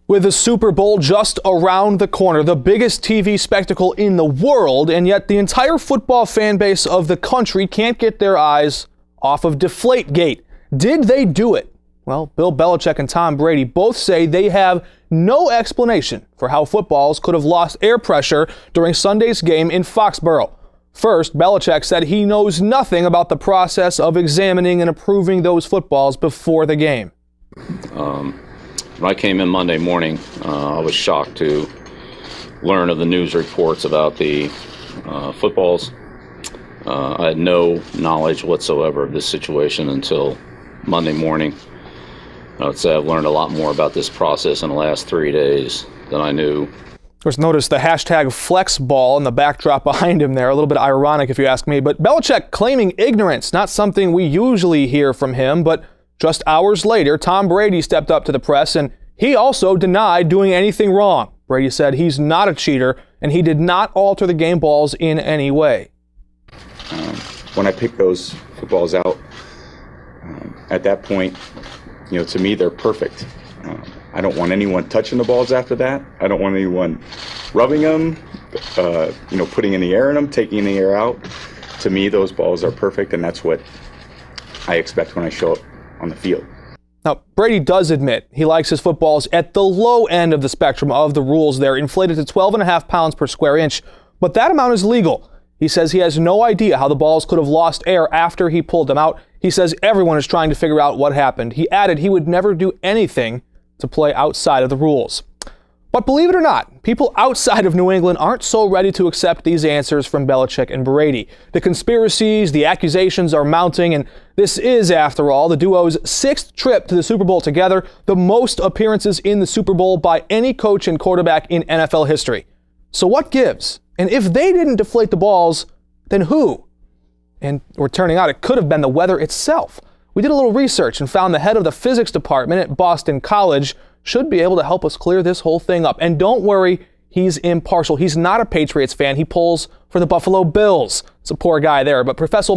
With the Super Bowl just around the corner, the biggest TV spectacle in the world, and yet the entire football fan base of the country can't get their eyes off of Deflategate. Did they do it? Well, Bill Belichick and Tom Brady both say they have no explanation for how footballs could have lost air pressure during Sunday's game in Foxborough. First, Belichick said he knows nothing about the process of examining and approving those footballs before the game. When I came in Monday morning, I was shocked to learn of the news reports about the footballs. I had no knowledge whatsoever of this situation until Monday morning. I would say I've learned a lot more about this process in the last 3 days than I knew. Of course, notice the hashtag flexball in the backdrop behind him there. A little bit ironic if you ask me, but Belichick claiming ignorance, not something we usually hear from him, but just hours later, Tom Brady stepped up to the press and he also denied doing anything wrong. Brady said he's not a cheater and he did not alter the game balls in any way. When I picked those footballs out, at that point, to me, they're perfect. I don't want anyone touching the balls after that. I don't want anyone rubbing them, putting any air in them, taking any air out. To me, those balls are perfect, and that's what I expect when I show up on the field. Now, Brady does admit he likes his footballs at the low end of the spectrum of the rules there, inflated to 12.5 pounds per square inch, but that amount is legal. He says he has no idea how the balls could have lost air after he pulled them out. He says everyone is trying to figure out what happened. He added he would never do anything to play outside of the rules. But believe it or not, people outside of New England aren't so ready to accept these answers from Belichick and Brady. The conspiracies, the accusations are mounting, and this is, after all, the duo's 6th trip to the Super Bowl together, the most appearances in the Super Bowl by any coach and quarterback in NFL history. So what gives? And if they didn't deflate the balls, then who? And we're turning out it could have been the weather itself. We did a little research and found the head of the physics department at Boston College should be able to help us clear this whole thing up. And don't worry, he's impartial. He's not a Patriots fan. He pulls for the Buffalo Bills. It's a poor guy there. But Professor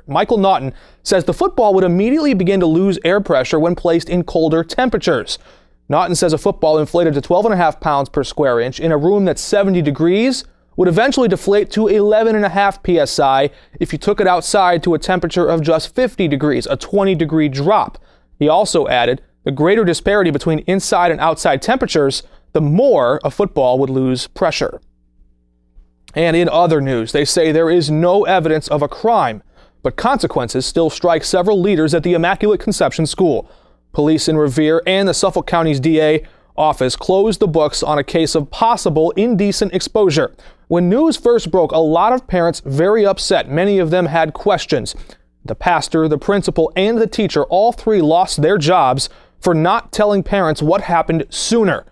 Michael Naughton says the football would immediately begin to lose air pressure when placed in colder temperatures. Naughton says a football inflated to 12.5 pounds per square inch in a room that's 70 degrees would eventually deflate to 11.5 psi if you took it outside to a temperature of just 50 degrees, a 20-degree drop. He also added, the greater disparity between inside and outside temperatures, the more a football would lose pressure. And in other news, they say there is no evidence of a crime, but consequences still strike several leaders at the Immaculate Conception School. Police in Revere and the Suffolk County's DA office closed the books on a case of possible indecent exposure. When news first broke, a lot of parents very upset. Many of them had questions. The pastor, the principal, and the teacher, all three lost their jobs for not telling parents what happened sooner.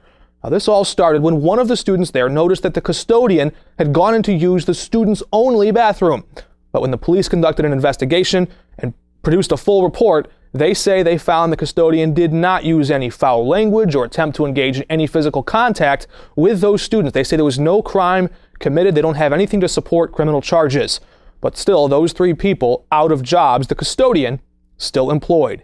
Now, this all started when one of the students there noticed that the custodian had gone in to use the students' only bathroom. But when the police conducted an investigation and produced a full report, they say they found the custodian did not use any foul language or attempt to engage in any physical contact with those students. They say there was no crime committed. They don't have anything to support criminal charges. But still, those three people out of jobs, the custodian still employed.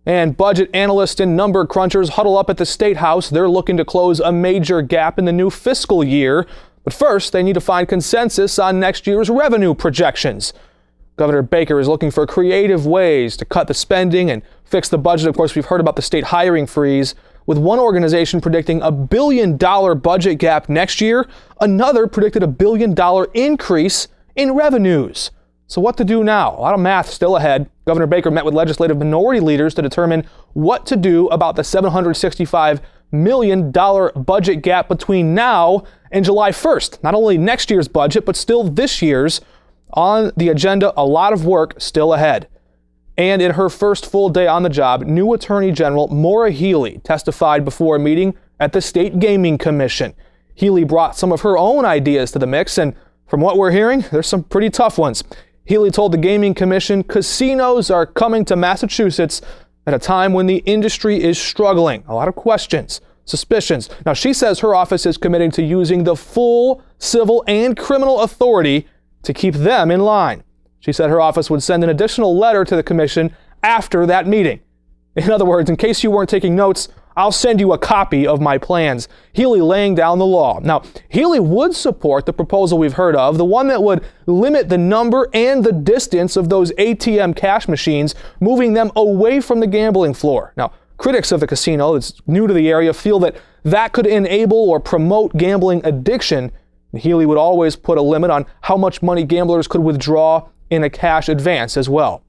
And budget analysts and number crunchers huddle up at the State House. They're looking to close a major gap in the new fiscal year. But first, they need to find consensus on next year's revenue projections. Governor Baker is looking for creative ways to cut the spending and fix the budget. Of course, we've heard about the state hiring freeze, with one organization predicting $1 billion budget gap next year. Another predicted $1 billion increase in revenues. So what to do now? A lot of math still ahead. Governor Baker met with legislative minority leaders to determine what to do about the $765 million budget gap between now and July 1st. Not only next year's budget, but still this year's. On the agenda, a lot of work still ahead. And in her first full day on the job, new Attorney General Maura Healey testified before a meeting at the State Gaming Commission. Healey brought some of her own ideas to the mix, and from what we're hearing, there's some pretty tough ones. Healey told the Gaming Commission casinos are coming to Massachusetts at a time when the industry is struggling. A lot of questions, suspicions. Now, she says her office is committing to using the full civil and criminal authority to keep them in line. She said her office would send an additional letter to the commission after that meeting. In other words, in case you weren't taking notes, I'll send you a copy of my plans. Healy laying down the law. Now, Healy would support the proposal we've heard of, the one that would limit the number and the distance of those ATM cash machines, moving them away from the gambling floor. Now, critics of the casino that's new to the area feel that that could enable or promote gambling addiction. Healy would always put a limit on how much money gamblers could withdraw in a cash advance as well.